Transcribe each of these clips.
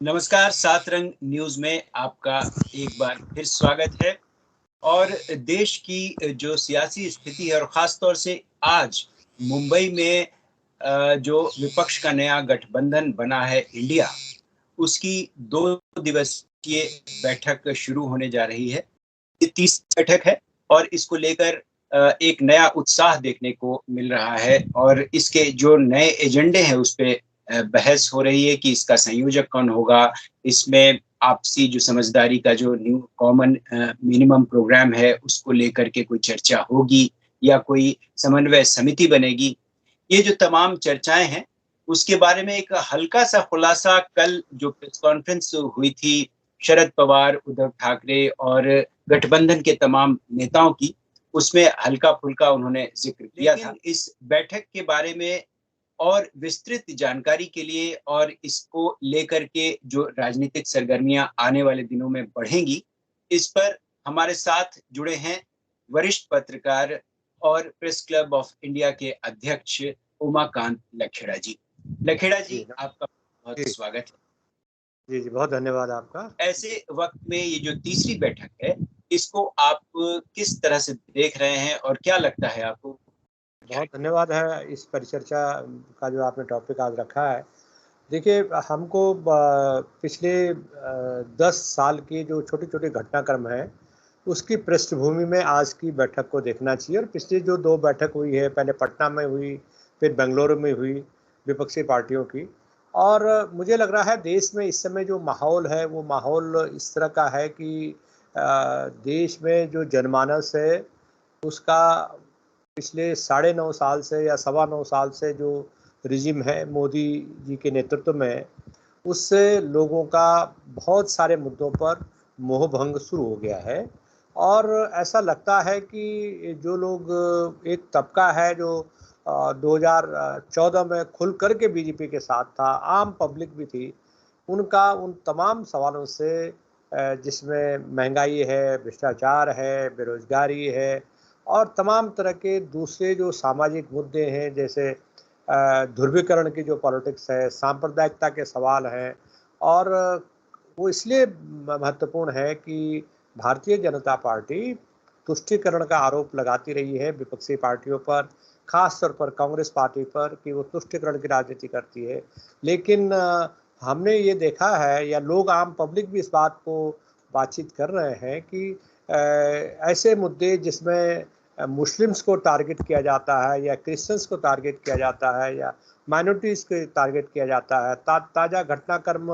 नमस्कार, सात रंग न्यूज़ में आपका एक बार फिर स्वागत है। और देश की जो सियासी स्थिति है और ख़ास तौर से आज मुंबई में जो विपक्ष का नया गठबंधन बना है इंडिया, उसकी 2 दिवसीय बैठक शुरू होने जा रही है। ये तीसरी बैठक है और इसको लेकर एक नया उत्साह देखने को मिल रहा है और इसके जो नए एजेंडे हैं उस पे बहस हो रही है कि इसका संयोजक कौन होगा, इसमें आपसी जो समझदारी का जो न्यू कॉमन मिनिमम प्रोग्राम है उसको लेकर के कोई चर्चा होगी या कोई समन्वय समिति बनेगी। ये जो तमाम चर्चाएँ हैं, उसके बारे में एक हल्का-सा खुलासा कल जो प्रेस कॉन्फ्रेंस हुई थी, शरद पवार, उद्धव ठाकरे और गठबंधन के तमाम नेताओं की, उसमें हल्का-फुल्का उन्होंने ज़िक्र किया था। इस बैठक के बारे में और विस्तृत जानकारी के लिए और इसको लेकर के जो राजनीतिक सरगर्मियाँ आने वाले दिनों में बढ़ेंगी, इस पर हमारे साथ जुड़े हैं वरिष्ठ पत्रकार और प्रेस क्लब ऑफ इंडिया के अध्यक्ष उमाकांत लखेड़ा जी। लखेड़ा जी, आपका बहुत जी। स्वागत है। जी, बहुत धन्यवाद आपका। ऐसे वक़्त में ये जो तीसरी बैठक है, इसको आप किस तरह से देख रहे हैं और क्या लगता है आपको? बहुत धन्यवाद है इस परिचर्चा का जो आपने टॉपिक आज रखा है। देखिए, हमको पिछले 10 साल के जो छोटे-छोटे घटनाक्रम हैं, उसकी पृष्ठभूमि में आज की बैठक को देखना चाहिए और पिछली जो 2 बैठक हुई है, पहले पटना में हुई, फिर बेंगलुरु में हुई, विपक्षी पार्टियों की। और मुझे लग रहा है देश में इस समय जो माहौल है, वो माहौल इस तरह का है कि देश में जो जनमानस है, उसका पिछले साढ़े 9 साल से या सवा 9 साल से जो रिजिम है मोदी जी के नेतृत्व में, उससे लोगों का बहुत सारे मुद्दों पर मोह भंग शुरू हो गया है। और ऐसा लगता है कि जो लोग एक तबका है जो 2014 में खुल कर के बीजेपी के साथ था, आम पब्लिक भी थी, उनका उन तमाम सवालों से जिसमें महंगाई है, भ्रष्टाचार है, बेरोज़गारी है और तमाम तरह के दूसरे जो सामाजिक मुद्दे हैं जैसे ध्रुवीकरण की जो पॉलिटिक्स है, सांप्रदायिकता के सवाल हैं और वो इसलिए महत्वपूर्ण है कि भारतीय जनता पार्टी तुष्टीकरण का आरोप लगाती रही है विपक्षी पार्टियों पर, ख़ास तौर पर कांग्रेस पार्टी पर कि वो तुष्टीकरण की राजनीति करती है। लेकिन हमने ये देखा है या लोग आम पब्लिक भी इस बात को बातचीत कर रहे हैं कि ऐसे मुद्दे जिसमें मुस्लिम्स को टारगेट किया जाता है या क्रिश्चियंस को टारगेट किया जाता है या माइनॉरिटीज़ को टारगेट किया जाता है। ताज़ा घटनाक्रम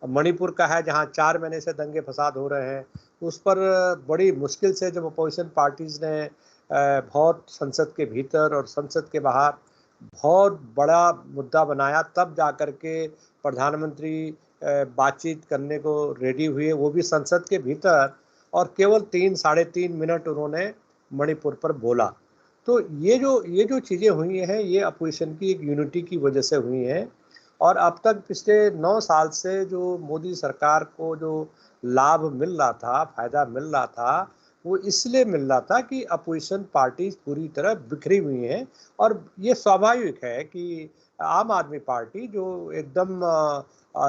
मणिपुर का है जहां 4 महीने से दंगे फसाद हो रहे हैं। उस पर बड़ी मुश्किल से जब अपोजिशन पार्टीज़ ने बहुत संसद के भीतर और संसद के बाहर बहुत बड़ा मुद्दा बनाया, तब जाकर के प्रधानमंत्री बातचीत करने को रेडी हुए, वो भी संसद के भीतर और केवल 3 साढ़े 3 मिनट उन्होंने मणिपुर पर बोला। तो ये जो चीज़ें हुई हैं, ये अपोजिशन की एक यूनिटी की वजह से हुई हैं और अब तक पिछले 9 साल से जो मोदी सरकार को जो लाभ मिल रहा था, फ़ायदा मिल रहा था, वो इसलिए मिल रहा था कि अपोजिशन पार्टीज़ पूरी तरह बिखरी हुई हैं और ये स्वाभाविक है कि आम आदमी पार्टी जो एकदम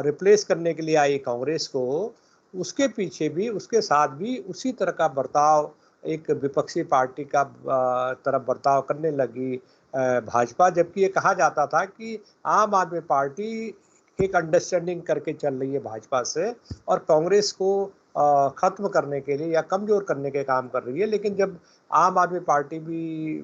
रिप्लेस करने के लिए आई कांग्रेस को, उसके पीछे भी, उसके साथ भी उसी तरह का बर्ताव एक विपक्षी पार्टी का तरफ बर्ताव करने लगी भाजपा। जबकि ये कहा जाता था कि आम आदमी पार्टी एक अंडरस्टैंडिंग करके चल रही है भाजपा से और कांग्रेस को ख़त्म करने के लिए या कमज़ोर करने के काम कर रही है। लेकिन जब आम आदमी पार्टी भी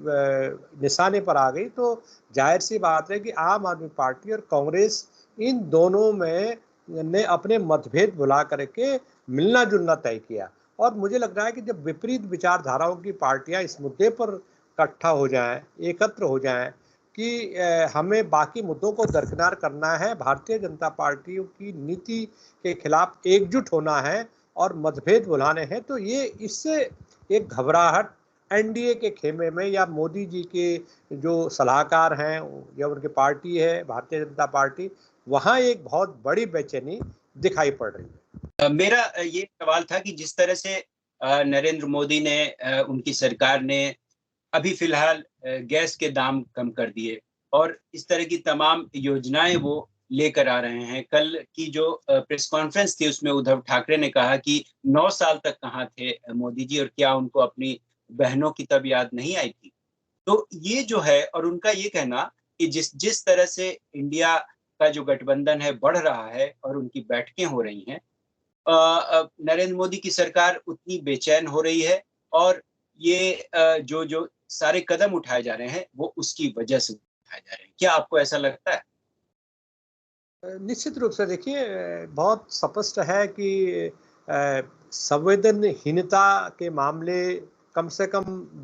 निशाने पर आ गई तो जाहिर सी बात है कि आम आदमी पार्टी और कांग्रेस इन दोनों में ने अपने मतभेद भुला करके मिलना जुलना तय किया। और मुझे लग रहा है कि जब विपरीत विचारधाराओं की पार्टियां इस मुद्दे पर इकट्ठा हो जाएं, एकत्र हो जाएं कि हमें बाकी मुद्दों को दरकिनार करना है, भारतीय जनता पार्टियों की नीति के खिलाफ एकजुट होना है और मतभेद भुलाने हैं, तो ये इससे एक घबराहट एनडीए के खेमे में या मोदी जी के जो सलाहकार हैं या उनकी पार्टी है भारतीय जनता पार्टी, वहाँ एक बहुत बड़ी बेचैनी दिखाई पड़ रही है। मेरा ये सवाल था कि जिस तरह से नरेंद्र मोदी ने उनकी सरकार ने अभी फिलहाल गैस के दाम कम कर दिए और इस तरह की तमाम योजनाएं वो लेकर आ रहे हैं। कल की जो प्रेस कॉन्फ्रेंस थी उसमें उद्धव ठाकरे ने कहा कि 9 साल तक कहाँ थे मोदी जी, और क्या उनको अपनी बहनों की तब याद नहीं आई थी? तो ये जो है, और उनका ये कहना कि जिस जिस तरह से इंडिया का जो गठबंधन है बढ़ रहा है और उनकी बैठकें हो रही हैं, नरेंद्र मोदी की सरकार उतनी बेचैन हो रही है, और ये जो जो सारे कदम उठाए जा रहे हैं वो उसकी वजह से उठाए जा रहे हैं। क्या आपको ऐसा लगता है? निश्चित रूप से देखिए, बहुत स्पष्ट है कि संवेदनहीनता के मामले कम से कम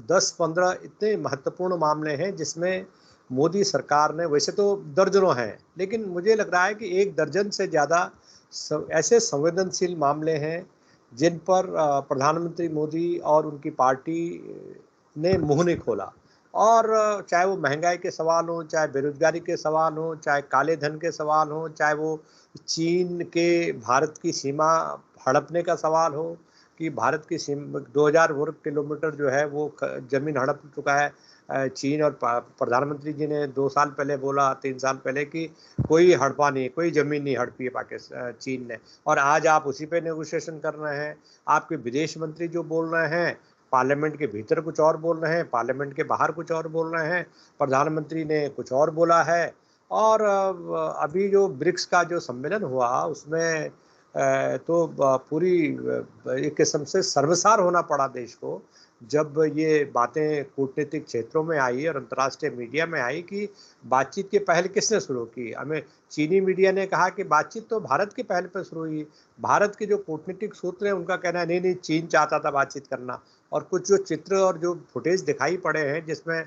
10-15 इतने महत्वपूर्ण मामले हैं जिसमें मोदी सरकार ने, वैसे तो दर्जनों हैं, लेकिन मुझे लग रहा है कि 1 दर्जन से ज़्यादा ऐसे संवेदनशील मामले हैं जिन पर प्रधानमंत्री मोदी और उनकी पार्टी ने मुँह नहीं खोला। और चाहे वो महंगाई के सवाल हों, चाहे बेरोज़गारी के सवाल हों, चाहे काले धन के सवाल हों, चाहे वो चीन के भारत की सीमा हड़पने का सवाल हो, कि भारत की सीम 2000 वर्ग किलोमीटर जो है वो ज़मीन हड़प चुका है चीन। और प्रधानमंत्री जी ने 2 साल पहले बोला, 3 साल पहले, कि कोई हड़पा नहीं, कोई ज़मीन नहीं हड़पी है चीन ने। और आज आप उसी पे नेगोशिएशन कर रहे हैं। आपके विदेश मंत्री जो बोल रहे हैं, पार्लियामेंट के भीतर कुछ और बोल रहे हैं, पार्लियामेंट के बाहर कुछ और बोल रहे हैं, प्रधानमंत्री ने कुछ और बोला है। और अभी जो ब्रिक्स का जो सम्मेलन हुआ उसमें तो पूरी एक किस्म से शर्मसार होना पड़ा देश को, जब ये बातें कूटनीतिक क्षेत्रों में आई और अंतर्राष्ट्रीय मीडिया में आई कि बातचीत की पहल किसने शुरू की। हमें चीनी मीडिया ने कहा कि बातचीत तो भारत की पहल पर शुरू हुई। भारत के जो कूटनीतिक सूत्र हैं उनका कहना है नहीं नहीं, चीन चाहता था बातचीत करना। और कुछ जो चित्र और जो फुटेज दिखाई पड़े हैं जिसमें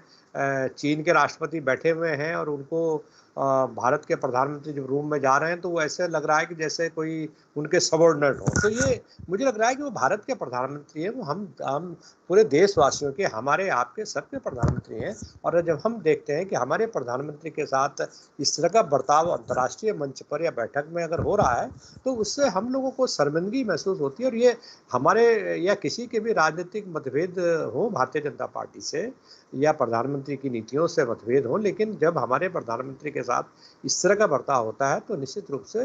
चीन के राष्ट्रपति बैठे हुए हैं और उनको भारत के प्रधानमंत्री जब रूम में जा रहे हैं तो वो ऐसे लग रहा है कि जैसे कोई उनके सबऑर्डिनेट हो। तो ये मुझे लग रहा है कि वो भारत के प्रधानमंत्री हैं, वो हम पूरे देशवासियों के, हमारे आपके सबके प्रधानमंत्री हैं। और जब हम देखते हैं कि हमारे प्रधानमंत्री के साथ इस तरह का बर्ताव अंतर्राष्ट्रीय मंच पर या बैठक में अगर हो रहा है तो उससे हम लोगों को शर्मिंदगी महसूस होती है। और ये हमारे या किसी के भी राजनीतिक मतभेद हो भारतीय जनता पार्टी से या प्रधानमंत्री की नीतियों से मतभेद हो, लेकिन जब हमारे प्रधानमंत्री के साथ इस तरह का बर्ताव होता है तो निश्चित रूप से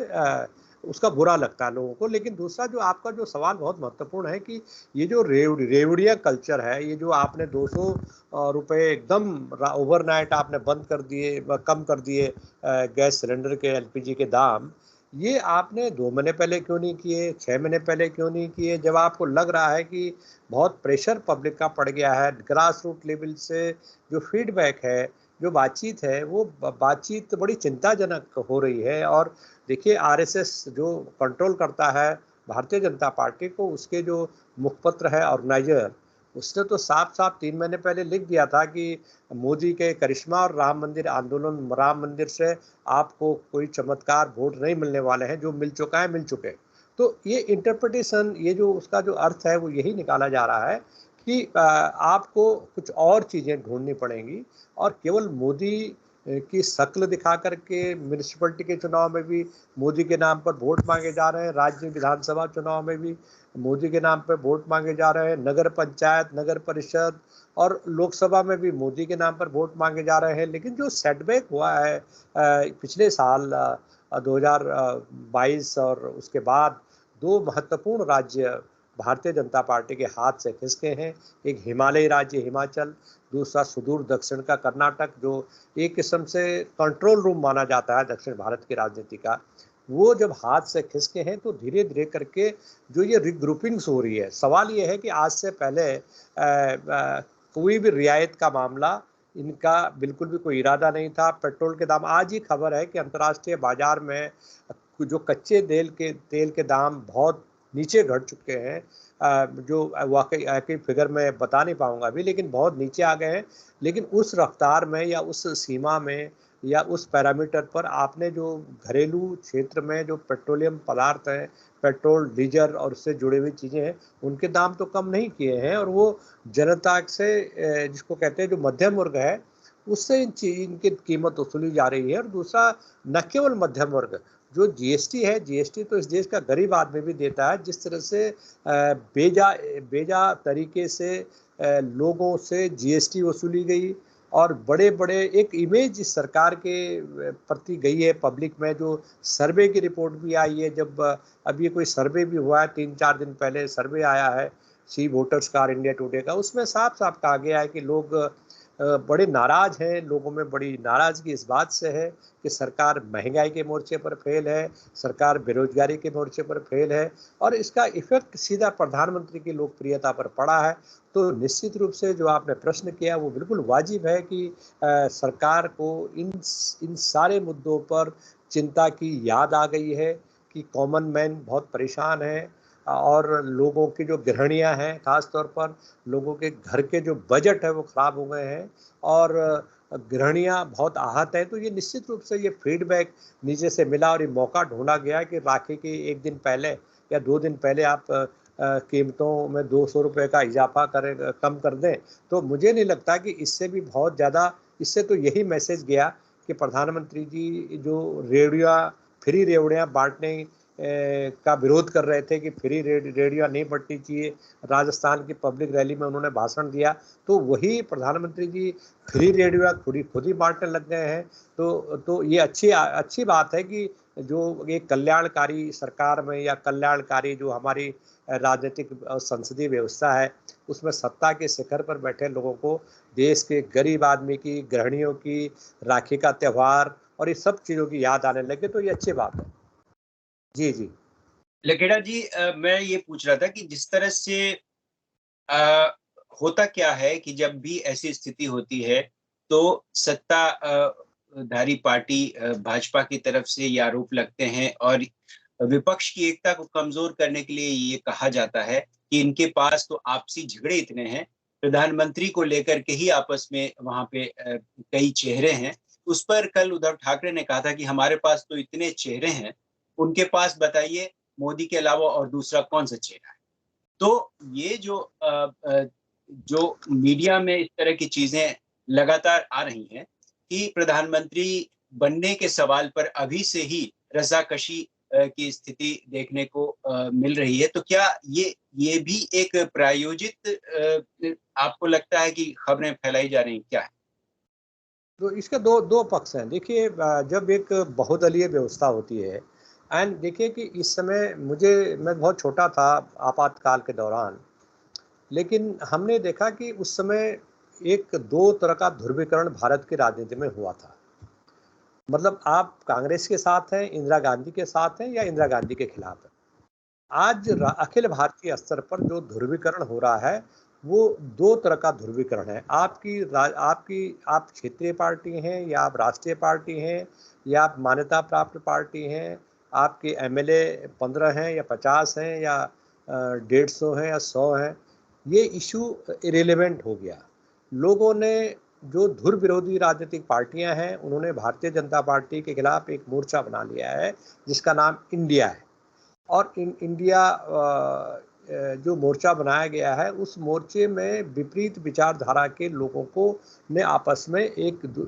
उसका बुरा लगता है लोगों को। लेकिन दूसरा जो आपका जो सवाल बहुत महत्वपूर्ण है कि ये जो रेवड़िया कल्चर है, ये जो आपने 200 रुपये एकदम ओवरनाइट आपने बंद कर दिए, कम कर दिए गैस सिलेंडर के, एलपीजी के दाम, ये आपने 2 महीने पहले क्यों नहीं किए, 6 महीने पहले क्यों नहीं किए, जब आपको लग रहा है कि बहुत प्रेशर पब्लिक का पड़ गया है। ग्रास रूट लेवल से जो फीडबैक है, जो बातचीत है, वो बातचीत बड़ी चिंताजनक हो रही है। और देखिए, आरएसएस जो कंट्रोल करता है भारतीय जनता पार्टी को, उसके जो मुखपत्र है ऑर्गेनाइजर, उसने तो साफ साफ 3 महीने पहले लिख दिया था कि मोदी के करिश्मा और राम मंदिर आंदोलन, राम मंदिर से आपको कोई चमत्कार वोट नहीं मिलने वाले हैं, जो मिल चुका है मिल चुके। तो ये इंटरप्रिटेशन, ये जो उसका जो अर्थ है वो यही निकाला जा रहा है कि आपको कुछ और चीज़ें ढूंढनी पड़ेंगी। और केवल मोदी की शक्ल दिखा करके म्यूनिसिपैलिटी के चुनाव में भी मोदी के नाम पर वोट मांगे जा रहे हैं, राज्य विधानसभा चुनाव में भी मोदी के नाम पर वोट मांगे जा रहे हैं, नगर पंचायत, नगर परिषद और लोकसभा में भी मोदी के नाम पर वोट मांगे जा रहे हैं। लेकिन जो सेटबैक हुआ है पिछले साल 2022 और उसके बाद, 2 महत्वपूर्ण राज्य भारतीय जनता पार्टी के हाथ से खिसके हैं। एक हिमालयी राज्य हिमाचल, दूसरा सुदूर दक्षिण का कर्नाटक, जो एक किस्म से कंट्रोल रूम माना जाता है दक्षिण भारत की राजनीति का। वो जब हाथ से खिसके हैं तो धीरे धीरे करके जो ये रिग्रुपिंग्स हो रही है, सवाल ये है कि आज से पहले कोई भी रियायत का मामला इनका बिल्कुल भी कोई इरादा नहीं था। पेट्रोल के दाम, आज ही खबर है कि अंतर्राष्ट्रीय बाजार में जो कच्चे तेल के दाम बहुत नीचे घट चुके हैं, जो वाकई फिगर में बता नहीं पाऊंगा अभी, लेकिन बहुत नीचे आ गए हैं। लेकिन उस रफ्तार में या उस सीमा में या उस पैरामीटर पर आपने जो घरेलू क्षेत्र में जो पेट्रोलियम पदार्थ हैं, पेट्रोल, डीजल और उससे जुड़ी हुई चीज़ें हैं, उनके दाम तो कम नहीं किए हैं। और वो जनता से, जिसको कहते हैं जो मध्यम वर्ग है, उससे इनकी कीमत वसूली जा रही है। और दूसरा, न केवल मध्यम वर्ग, जो जीएसटी है, जीएसटी तो इस देश का गरीब आदमी भी देता है। जिस तरह से बेजा बेजा तरीके से लोगों से जीएसटी वसूली गई, और बड़े बड़े एक इमेज इस सरकार के प्रति गई है पब्लिक में। जो सर्वे की रिपोर्ट भी आई है, जब अब ये कोई सर्वे भी हुआ है 3-4 दिन पहले सर्वे आया है सी वोटर्स का इंडिया टुडे का, उसमें साफ साफ कहा गया है कि लोग बड़े नाराज हैं। लोगों में बड़ी नाराजगी इस बात से है कि सरकार महंगाई के मोर्चे पर फेल है, सरकार बेरोजगारी के मोर्चे पर फेल है, और इसका इफेक्ट सीधा प्रधानमंत्री की लोकप्रियता पर पड़ा है। तो निश्चित रूप से जो आपने प्रश्न किया वो बिल्कुल वाजिब है कि सरकार को इन सारे मुद्दों पर चिंता की याद आ गई है कि कॉमन मैन बहुत परेशान है, और लोगों की जो गृहणियाँ हैं, खास तौर पर लोगों के घर के जो बजट है वो ख़राब हो गए हैं, और गृहणियाँ बहुत आहत हैं। तो ये निश्चित रूप से ये फीडबैक नीचे से मिला और ये मौका ढूंढा गया कि राखी के 1 दिन पहले या 2 दिन पहले आप कीमतों में 200 रुपये का इजाफा करें, कम कर दें। तो मुझे नहीं लगता कि इससे भी बहुत ज़्यादा, इससे तो यही मैसेज गया कि प्रधानमंत्री जी जो फ्री रेवड़ियाँ बांटने का विरोध कर रहे थे कि फ्री रेडियो नहीं बढ़नी चाहिए, राजस्थान की पब्लिक रैली में उन्होंने भाषण दिया, तो वही प्रधानमंत्री जी फ्री रेडियो खुद ही बांटने लग गए हैं। तो ये अच्छी बात है कि जो एक कल्याणकारी सरकार में या कल्याणकारी जो हमारी राजनीतिक और संसदीय व्यवस्था है, उसमें सत्ता के शिखर पर बैठे लोगों को देश के गरीब आदमी की, गृहिणियों की, राखी का त्यौहार और ये सब चीज़ों की याद आने लगे, तो ये अच्छी बात है। जी, जी। लखेड़ा जी, मैं ये पूछ रहा था कि जिस तरह से अ, होता क्या है कि जब भी ऐसी स्थिति होती है तो सत्ता धारी पार्टी भाजपा की तरफ से ये आरोप लगते हैं और विपक्ष की एकता को कमजोर करने के लिए ये कहा जाता है कि इनके पास तो आपसी झगड़े इतने हैं, प्रधानमंत्री को लेकर के ही आपस में वहां पे कई चेहरे हैं। उस पर कल उद्धव ठाकरे ने कहा था कि हमारे पास तो इतने चेहरे हैं, उनके पास बताइए मोदी के अलावा और दूसरा कौन सा चेहरा है। तो ये जो मीडिया में इस तरह की चीजें लगातार आ रही हैं कि प्रधानमंत्री बनने के सवाल पर अभी से ही रज़ाकशी की स्थिति देखने को मिल रही है। तो क्या ये भी एक प्रायोजित आपको लगता है कि खबरें फैलाई जा रही हैं, क्या है? तो इसके दो दो पक्ष हैं। देखिए, जब एक बहुदलीय व्यवस्था होती है, एंड देखिए कि इस समय मैं बहुत छोटा था आपातकाल के दौरान, लेकिन हमने देखा कि उस समय एक दो तरह का ध्रुवीकरण भारत की राजनीति में हुआ था। मतलब आप कांग्रेस के साथ हैं, इंदिरा गांधी के साथ हैं, या इंदिरा गांधी के खिलाफ हैं। आज अखिल भारतीय स्तर पर जो ध्रुवीकरण हो रहा है वो दो तरह का ध्रुवीकरण है। आप क्षेत्रीय पार्टी हैं, या आप राष्ट्रीय पार्टी हैं, या आप मान्यता प्राप्त पार्टी हैं, आपके एमएलए 15 हैं या 50 हैं, या 150 हैं या 100 हैं, ये इशू इरेलीवेंट हो गया। लोगों ने, जो धुर विरोधी राजनीतिक पार्टियां हैं, उन्होंने भारतीय जनता पार्टी के खिलाफ एक मोर्चा बना लिया है जिसका नाम इंडिया है। और इंडिया जो मोर्चा बनाया गया है, उस मोर्चे में विपरीत विचारधारा के लोगों को ने आपस में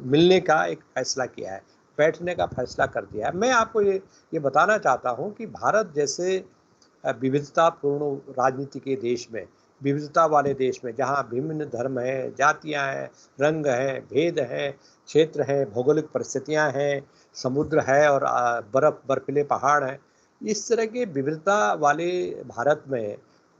मिलने का एक फैसला किया है, बैठने का फैसला कर दिया है। मैं आपको ये बताना चाहता हूं कि भारत जैसे विविधतापूर्ण राजनीति के देश में, विविधता वाले देश में, जहाँ विभिन्न धर्म हैं, जातियाँ हैं, रंग हैं, भेद हैं, क्षेत्र हैं, भौगोलिक परिस्थितियाँ हैं, समुद्र है और बर्फीले पहाड़ हैं, इस तरह के विविधता वाले भारत में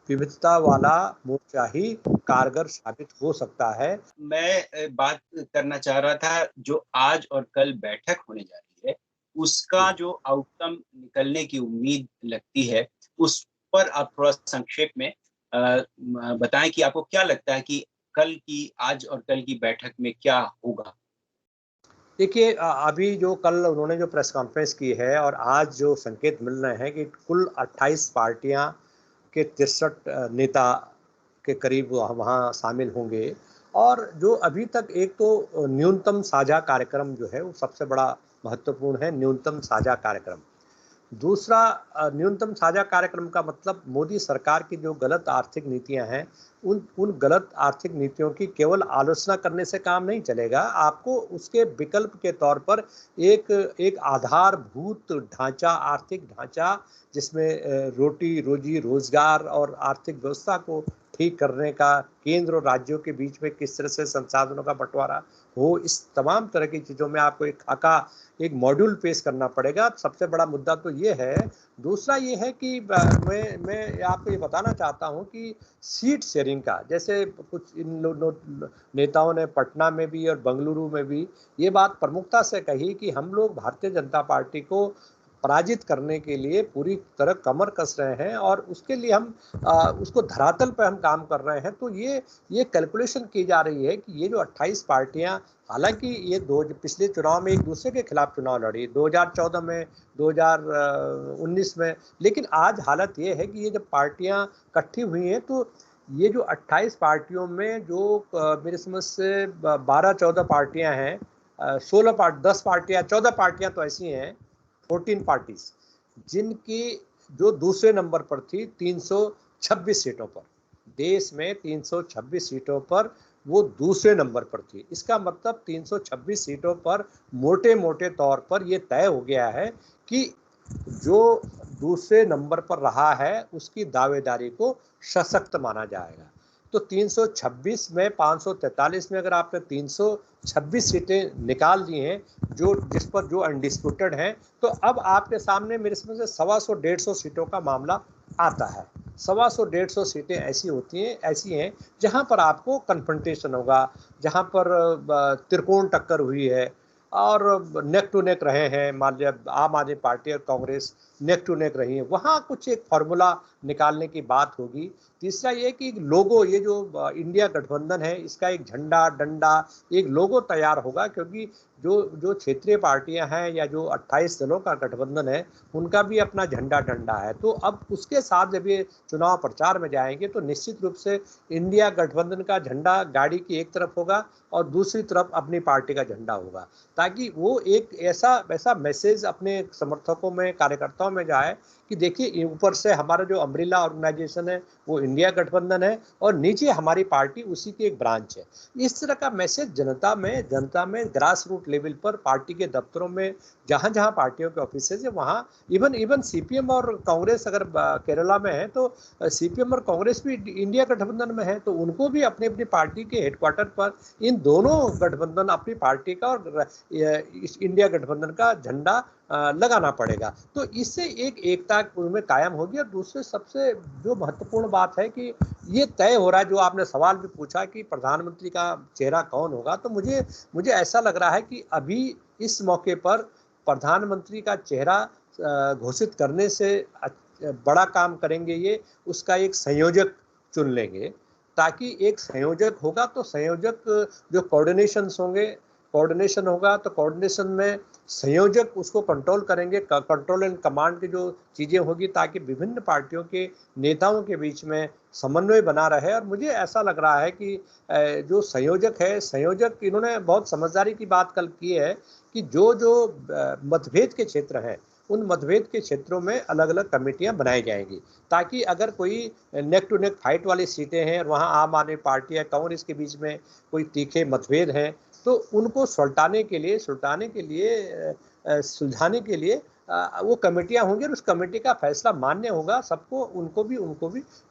विविधता वाला मोर्चा ही कारगर साबित हो सकता है। मैं बात करना चाह रहा था जो आज और कल बैठक होने जा रही है, उसका जी। जो आउटकम निकलने की उम्मीद लगती है, उस पर आप थोड़ा संक्षेप में बताएं कि आपको क्या लगता है कि आज और कल की बैठक में क्या होगा? देखिए, अभी जो कल उन्होंने जो प्रेस कॉन्फ्रेंस की है और आज जो संकेत मिल रहे हैं कि कुल 28 पार्टियां के 63 नेता के करीब वहाँ शामिल होंगे। और जो अभी तक एक तो न्यूनतम साझा कार्यक्रम जो है वो सबसे बड़ा महत्वपूर्ण है, न्यूनतम साझा कार्यक्रम। दूसरा, न्यूनतम साझा कार्यक्रम का मतलब मोदी सरकार की जो गलत आर्थिक नीतियां हैं, उन गलत आर्थिक नीतियों की केवल आलोचना करने से काम नहीं चलेगा। आपको उसके विकल्प के तौर पर एक एक आधारभूत ढांचा, आर्थिक ढांचा, जिसमें रोटी रोजी रोजगार और आर्थिक व्यवस्था को ठीक करने का, केंद्र और राज्यों के बीच में किस तरह से संसाधनों का बंटवारा हो, इस तमाम तरह की चीज़ों में आपको एक खाका, एक मॉड्यूल पेश करना पड़ेगा। सबसे बड़ा मुद्दा तो ये है। दूसरा ये है कि मैं आपको ये बताना चाहता हूँ कि सीट शेयरिंग का, जैसे कुछ इन नेताओं ने पटना में भी और बेंगलुरु में भी ये बात प्रमुखता से कही कि हम लोग भारतीय जनता पार्टी को पराजित करने के लिए पूरी तरह कमर कस रहे हैं और उसके लिए हम उसको धरातल पर हम काम कर रहे हैं। तो ये कैलकुलेशन की जा रही है कि ये जो 28 पार्टियां, हालांकि ये पिछले चुनाव में एक दूसरे के खिलाफ चुनाव लड़ी, 2014 में, 2019 में, लेकिन आज हालत ये है कि ये जब पार्टियां इकट्ठी हुई हैं तो ये जो 28 पार्टियों में जो मेरे समझ से 12-14 पार्टियां हैं, 10 पार्टियां, 14 पार्टियां तो ऐसी हैं, 14 पार्टीज, जिनकी जो दूसरे नंबर पर थी 326 सीटों पर, देश में 326 सीटों पर वो दूसरे नंबर पर थी। इसका मतलब 326 सीटों पर मोटे मोटे तौर पर ये तय हो गया है कि जो दूसरे नंबर पर रहा है उसकी दावेदारी को सशक्त माना जाएगा। तो 326 में 543 में अगर आपने 326 सीटें निकाल दी हैं जो जिस पर जो अनडिस्प्यूटेड हैं, तो अब आपके सामने मेरे समझ से 125-150 सीटों का मामला आता है। 125-150 सीटें ऐसी हैं जहां पर आपको कन्फ्रंटेशन होगा, जहां पर त्रिकोण टक्कर हुई है और नेक टू नेक रहे हैं, मान लिया आम आदमी पार्टी और कांग्रेस नेक टू नेक रही है, वहाँ कुछ एक फॉर्मूला निकालने की बात होगी। तीसरा ये कि लोगो, ये जो इंडिया गठबंधन है इसका एक झंडा डंडा एक लोगो तैयार होगा, क्योंकि जो जो क्षेत्रीय पार्टियां हैं या जो 28 दलों का गठबंधन है उनका भी अपना झंडा डंडा है। तो अब उसके साथ जब ये चुनाव प्रचार में जाएंगे तो निश्चित रूप से इंडिया गठबंधन का झंडा गाड़ी की एक तरफ होगा और दूसरी तरफ अपनी पार्टी का झंडा होगा, ताकि वो एक ऐसा मैसेज अपने समर्थकों में, कार्यकर्ताओं में जाए कि देखिए ऊपर से हमारा जो अम्ब्रेला ऑर्गेनाइजेशन है वो इंडिया गठबंधन है और नीचे हमारी पार्टी उसी की एक ब्रांच है। इस तरह का मैसेज जनता में ग्रास रूट लेवल पर पार्टी के दफ्तरों में, जहां जहां पार्टियों के ऑफिस है वहां, इवन सीपीएम और कांग्रेस अगर केरला में है तो सीपीएम और कांग्रेस भी इंडिया गठबंधन में है, तो उनको भी अपनी अपनी पार्टी के हेडक्वार्टर पर इन दोनों गठबंधन अपनी पार्टी का और इंडिया गठबंधन का झंडा लगाना पड़ेगा। तो इससे एक एकता उनमें कायम होगी। और दूसरे सबसे जो महत्वपूर्ण बात है कि ये तय हो रहा है, जो आपने सवाल भी पूछा कि प्रधानमंत्री का चेहरा कौन होगा, तो मुझे ऐसा लग रहा है कि अभी इस मौके पर प्रधानमंत्री का चेहरा घोषित करने से बड़ा काम करेंगे ये, उसका एक संयोजक चुन लेंगे, ताकि एक संयोजक होगा तो संयोजक जो कोऑर्डिनेशन होगा तो कोऑर्डिनेशन में संयोजक उसको कंट्रोल करेंगे, कंट्रोल एंड कमांड की जो चीज़ें होगी, ताकि विभिन्न पार्टियों के नेताओं के बीच में समन्वय बना रहे। और मुझे ऐसा लग रहा है कि जो संयोजक इन्होंने बहुत समझदारी की बात कल की है कि जो मतभेद के क्षेत्र हैं उन मतभेद के क्षेत्रों में अलग अलग कमेटियां बनाई जाएंगी, ताकि अगर कोई नेक टू नेक फाइट वाली सीटें हैं और वहां आम आदमी पार्टी या कांग्रेस के बीच में कोई तीखे मतभेद हैं तो उनको सुलझाने के लिए वो कमेटियां होंगी और उस कमेटी का फैसला मान्य होगा सबको, उनको भी।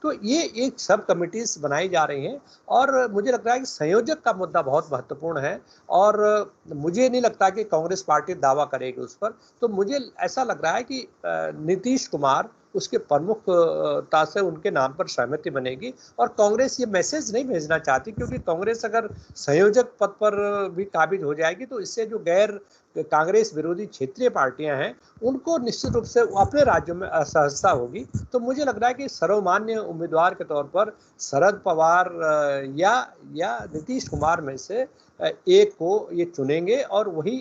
तो ये एक सब कमेटीज बनाई जा रही हैं और मुझे लगता है कि संयोजक का मुद्दा बहुत महत्वपूर्ण है और मुझे नहीं लगता कि कांग्रेस पार्टी दावा करेगी उस पर। तो मुझे ऐसा लग रहा है कि नीतीश कुमार उसके प्रमुखता से उनके नाम पर सहमति बनेगी और कांग्रेस ये मैसेज नहीं भेजना चाहती, क्योंकि कांग्रेस अगर संयोजक पद पर भी काबिज हो जाएगी तो इससे जो गैर कांग्रेस विरोधी क्षेत्रीय पार्टियां हैं उनको निश्चित रूप से अपने राज्यों में असहजता होगी। तो मुझे लग रहा है कि सर्वमान्य उम्मीदवार के तौर पर शरद पवार या नीतीश कुमार में से एक को ये चुनेंगे और वही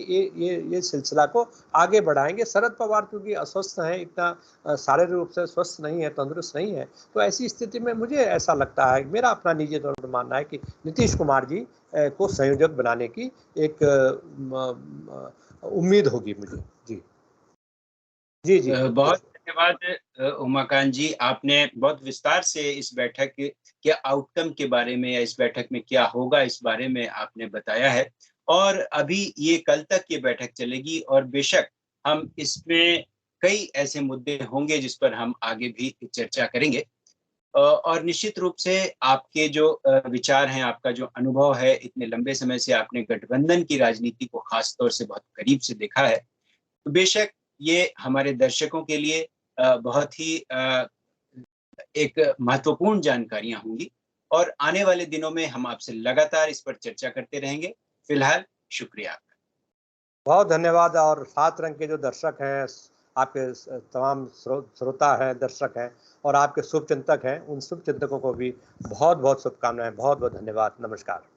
ये सिलसिला को आगे बढ़ाएंगे। शरद पवार क्योंकि अस्वस्थ हैं, इतना शारीरिक रूप से स्वस्थ नहीं है, तंदुरुस्त नहीं है, तो ऐसी स्थिति में मुझे ऐसा लगता है, मेरा अपना निजी तौर पर मानना है कि नीतीश कुमार जी को संयोजक बनाने की एक उम्मीद होगी मुझे। जी जी जी बहुत धन्यवाद उमाकांत जी, आपने बहुत विस्तार से इस बैठक के आउटकम के बारे में या इस बैठक में क्या होगा इस बारे में आपने बताया है। और अभी ये कल तक ये बैठक चलेगी और बेशक हम इसमें कई ऐसे मुद्दे होंगे जिस पर हम आगे भी चर्चा करेंगे। और निश्चित रूप से आपके जो विचार हैं, आपका जो अनुभव है, इतने लंबे समय से आपने गठबंधन की राजनीति को खास तौर से बहुत करीब से देखा है, तो बेशक ये हमारे दर्शकों के लिए बहुत ही एक महत्वपूर्ण जानकारियां होंगी और आने वाले दिनों में हम आपसे लगातार इस पर चर्चा करते रहेंगे। फिलहाल शुक्रिया आपका। बहुत धन्यवाद। और 7 रंग के जो दर्शक हैं, आपके तमाम श्रोता हैं, दर्शक हैं और आपके शुभचिंतक हैं, उन शुभचिंतकों को भी बहुत-बहुत शुभकामनाएँ, बहुत-बहुत धन्यवाद। नमस्कार।